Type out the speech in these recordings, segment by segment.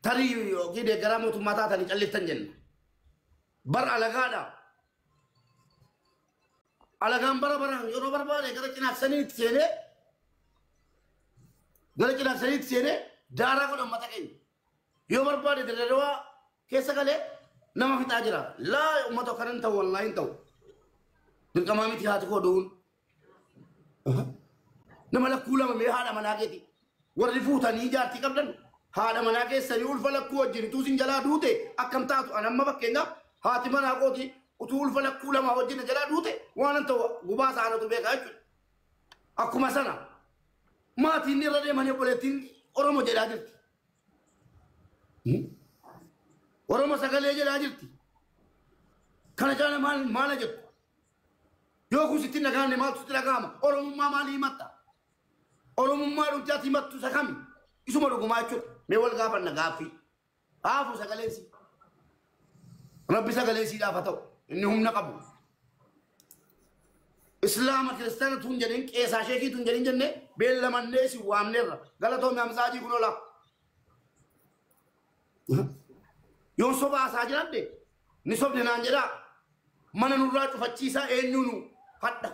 تري كده جرامة ماتا تاني كلف تنجن بر على قادا على قام برا يورو برا كده كنا سنيت سنة كده كنا سنيت سنة دارا كده ماتا كين يوم برا ده دروا كيسا كله نما في تاجرا لا ماتا كرن تو والله إنتو دل كمامي تيهات كودون نما لا كولا ما هذا مناقتي ورفوتا نيجار تكبرن هذا مناقة سيول فلك كوجري توسين جلا دوته أكم تاتو أنا ما بكينا هاتي مناقوتي وتقول فلك كولا ما وجري جلا دوته وانا انتو غباس أنا تبيك أجل أكو مسنا ما تيني ردي ماني بولتين أورمو جلا جرتي أورمو سكالي جلا جرتي كان ما نجت يوكو ستين نكان مال ستين نكام أورمو ما مالي ماتا أورمو ما رجعتي ماتو سكامي isuma dhuguma jechuudha mee wal gaafanna gaaffii haafu sagaleessi rabbi sagaleessiidhaaf haa ta'u inni humna qabu islaama kiristaana tun jedhin qeesaa sheekii tun jedhin jenne beellamannee si waamneerra galatoomii hamsaajii kun ola yoon soba haasaa jiradde ni sobde naan jedhaa mana nurraa cufachiisaa eenyuunu hadha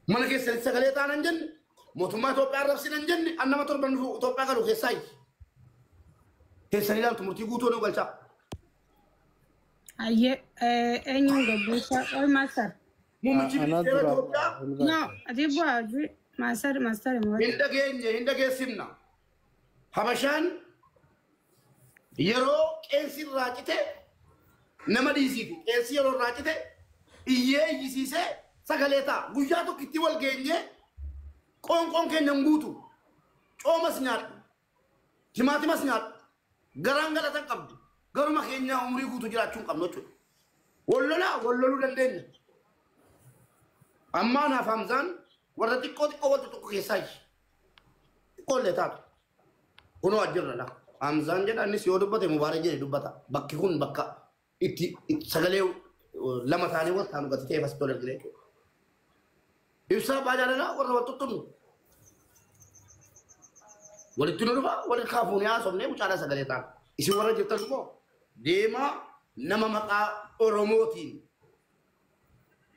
mana keessatti sagalee taanan jenne mootummaa Itoophiyaa arrabsinan jenne annama torban Itoophiyaa galu keessaayi keessanii ilaaltu murtii guutuu nu galchaa ayye eenyuun gabbuusa ol maasar muummichi ministeera Itoophiyaa no adiibu aji maasar hin dhageessimna habashaan yeroo qeensi irraa cite nama dhiisiiti qeensi yeroo irraa cite iyyee iyyisiisee sagalee ta'a guyyaa tokkitti wal geenye qoonqoon keenyan guutu coomas nyaadhu timaatimas nyaadhu garaan galatan qabdu garuma keenyaa umrii guutu jiraachuu hin qabnu jechuudha walloluu dandeenya ammaa naaf hamzaan warra xiqqoo wanti tokko keessaa xiqqoollee taatu kunoo ajjirra la hamzaan jedha innis yoo dubbate mubaaree jedhe dubbata bakki kun bakka itti sagalee lama taanee wal taanu gati ta'e fas tola jiree ibsa bajaajala warra wattuttunu walitti nu dhufa walitti kaafuun haasofnee mucaadhaa sagalee taana isin warra jirtan immoo deemaa nama maqaa oromootiin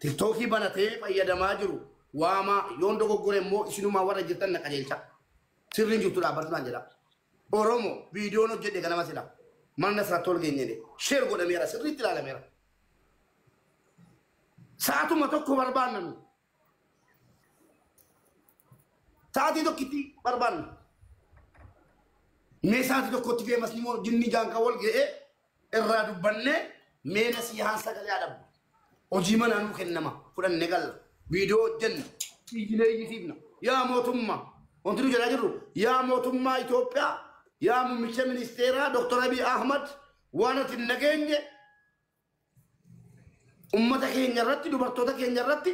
tiktookii banatee fayyadamaa jiru waamaa yoon dogoggore immoo isinumaa warra jirtan na qajeelcha sirriin jirtu dhaabbatunaan jedha oromoo viidiyoon hojjedhe ganama sila manna sirratti ol geenyedhe sheer godhameera sirriitti ilaalameera saatuma tokko barbaannanu saati tokkitti barbaanna mee saati tokkotti feemas immoo jinni jaanka wal ga'e irraa dubbanne meena siyaasa sagalee adabbu hojii manaa nuu kennama fudhanne galla viidiyoo hojjenna fiigilee iyyisiifna yaa mootummaa wanti nu jedhaa jirru yaa mootummaa Itoophiyaa yaa muummicha ministeeraa Dr. Abiy Ahmad waan ati hin nageenye ummata keenya irratti dubartoota keenya irratti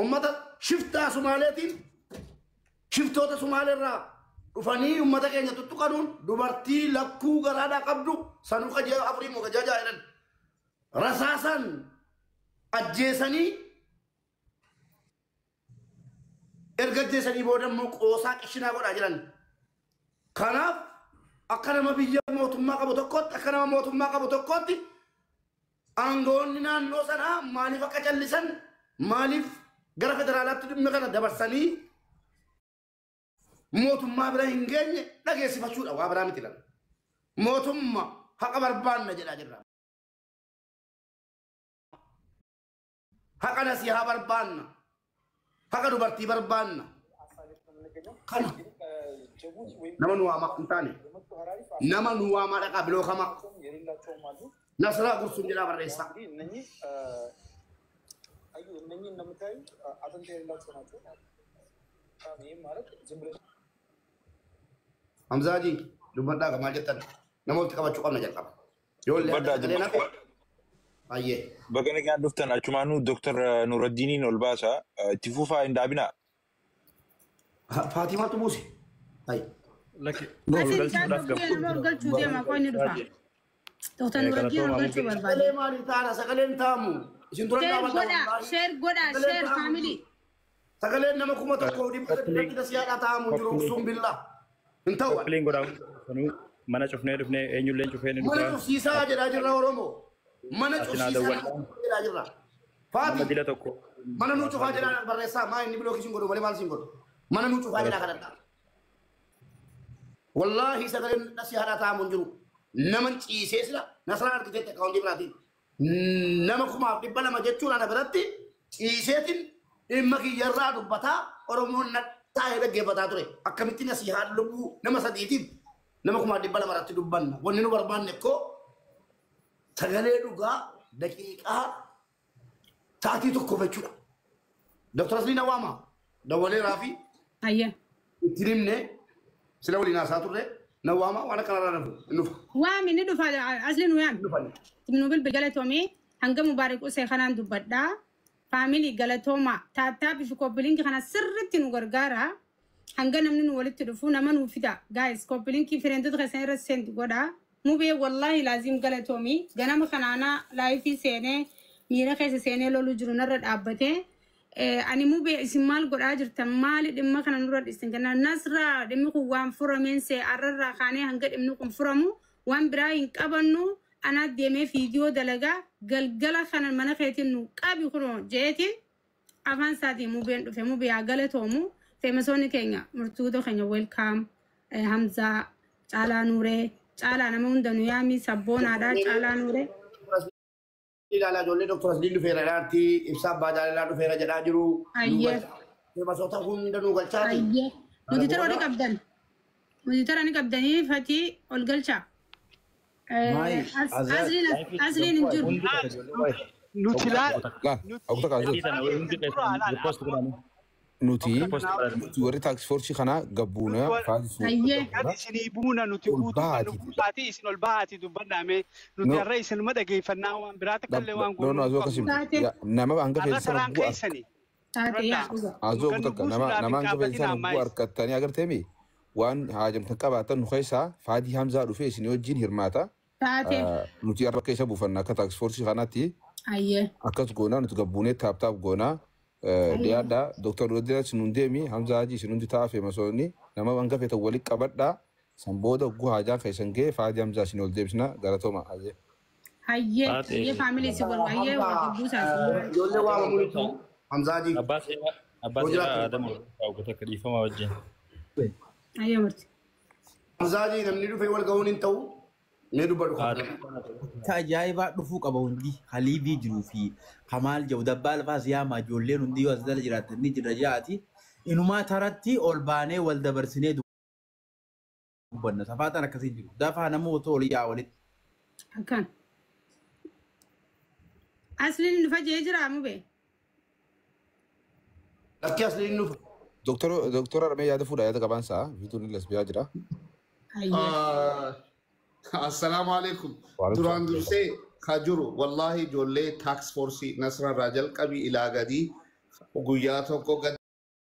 ummata shiftaa Sumaaleetiin shiftoota Sumaaleerraa dhufanii ummata keenya tuttuqanuun dubartii lakkuu garaadhaa qabdu sanuu qajee afurii moo gajaa jedhan rasaasan ajjeesanii erga ajjeesanii booda immoo qoosaa qishinaa godhaa jiran kanaaf akka nama biyya mootummaa qabu tokkotti akka nama mootummaa qabu tokkotti aangoonni naannoo sanaa maaliif akka callisan maaliif gara federaalaatti dhimma kana dabarsanii mootummaa bira hin geenye dhageessifachuudha waa biraa miti lan mootummaa haqa barbaanna jedhaa jirra haqa nasihaa barbaanna haqa dubartii barbaanna kana nama nu waamaa hin taane nama nu waamaa dhaqaa bilookamaa nasraa gursuun jedhaa barreessaa Hamzaaji dubbadhaa gamaa jettan namooti qabachuu qabna jalqaba yoollee ayyee bagana gaan dhuftan achumaanuu Dr. Nuraddiiniin ol baasa itti fufaa hin dhaabinaa Faatimaatu buuse hay galchuu deema qoonni dhufa Dr. Nuraddiin galchuu barbaade sagalee maalii taana sagaleen taamu isin dura dhaabata sheer family sagaleen nama kuma tokko dhibba siyaadhaa taamu jiru sun billaa انت هو Koppiliin godhamu sanuu mana cufnee dhufnee eenyulleen cufee ni mana dhufa. cufsiisaa jedhaa jirra Oromoo. Mana cufsiisaa jedhaa jirra. Faati. Nama dila tokko. Mana nuu cufaa jedhaa barreessaa maa inni biloo kisiin godhu malee maal siin godhu. Mana nuu cufaa jedhaa kadhadhaa. Wallaahi sagaleen dhasii haadhaa taa'amu hin jiru. Nama ciisee sila nasraan argiteetti akaawuntii biraatiin. Nama 200,000 jechuun ana biratti ciiseetiin dhimma kiyyarraa dubbataa Oromoon taa'ee dhaggeeffataa ture. Akkamittiin asii haadha lubbuu nama sadiitiif nama 200,000 irratti dubbanna. Wanni nu barbaanne koo sagalee dhugaa daqiiqaa sa'aatii tokko jechuudha. Dr. Asliin Awwaama dawalee raafi Ayya. itti himne sila waliin haasaa turre Nawwaama waan akkanarraa nufa. Waami ni dhufa Asliin waami. Timnu bil galatoomii hanga mubaarak usee kanaan dubbadhaa. Faamilii galatooma taattaa bifi koppiliinki kana sirriitti nu gargaara. Hanga namni nu walitti dhufu nama nu fida. Guys koppiliinki fireentota keessan irra seenti godha. Mubee wallahi laazim galatoomii ganama kanaana laayifii seenee miira keessa seenee loluu jiru narra dhaabbatee. Ani mubee isin maal godhaa jirtan maali dhimma kana nurra dhiistan kana nasraa dhimmi kun waan furameen see arrarraa kaanee hanga dhimmi kun furamu waan biraa hin qabannu. Ana deemee fiidiyoo dalagaa galgala kanan mana keetiin nu qabi kunoo jeetiin afaan isaatiin mubeen dhufe mubee haa galatoomu feemasoonni keenya murtuutoo keenya welkaam Hamzaa Caalaa Nuuree Caalaa nama hunda nu yaami sabboonaadhaa Caalaa Nuuree. Ilaalaa ijoollee Dr. Asliin dhufeera dhaartii ibsaa abbaa jaalalaa dhufeera jedhaa jiru. Ayyee. Feemasoota hunda nu galchaati. Ayyee. Muditara wali qabdan. Muditara ni qabdanii fatii ol galchaa. Asliin hin jiru. Nuti warri taaksii forsi kana gabbuuna faasisuu. Isinii buuna nuti utubaati isin ol baati dubbanname nuti har'a isin ma dhageeffannaa waan biraata kallee waan goonu. Nono azoo akkasii nama hanga feesisan bu'a. Azoo butakka nama hanga feesisan bu'a harkattanii agarteemi waan haajamtan qabaatan nu keessaa Faadii Hamzaa dhufee isin wajjin hirmaata. Nuti har'a keessa buufanna akka taaksii forsi kanaatti. Akkas goonaa nuti gabbuunee taaptaap goonaa. Dhiyaadhaa Dr. Rodina Sinundeemi Hamza Haji Sinundi taa'ee masoonni nama hanga feetan walitti qabadhaa san booda ogguu haajaa keessan ga'e Faadii Hamzaa sin ol deebisna galatooma hayyee. Hayyee faamilii si wal hayyee waa buusaa. Ijoollee waa mul'isu Hamza Haji. Abbaa seeraa Adamu kaawwata akka dhiifama wajjin. Hayyee murti. Hamza Haji namni dhufee wal ga'uun hin ta'u. Tajaajila dhufuu qaba hundi haliibii jiruu fi Kamaal Jawdabbaa Alfaas yaama ijoolleen hundi yoo as dala jiraatan ni jira jaati. Inumaa taratti ol baanee wal dabarsinee dubbanna. Safaataan akkasii jiru. Dafaa namoota olii yaa walitti. Akkan. Asliin dhufa jee jira mubee. Lakki Asliin dhufa. Doktora Armee yaada fuudhaa yaada qabaansaa viituun lesbiyaa jira. Assalamu alaikum. Duraan dursee kajuru wallahi ijoollee taaks forsi nasra irraa jalqabii ilaa gadii guyyaa tokko gad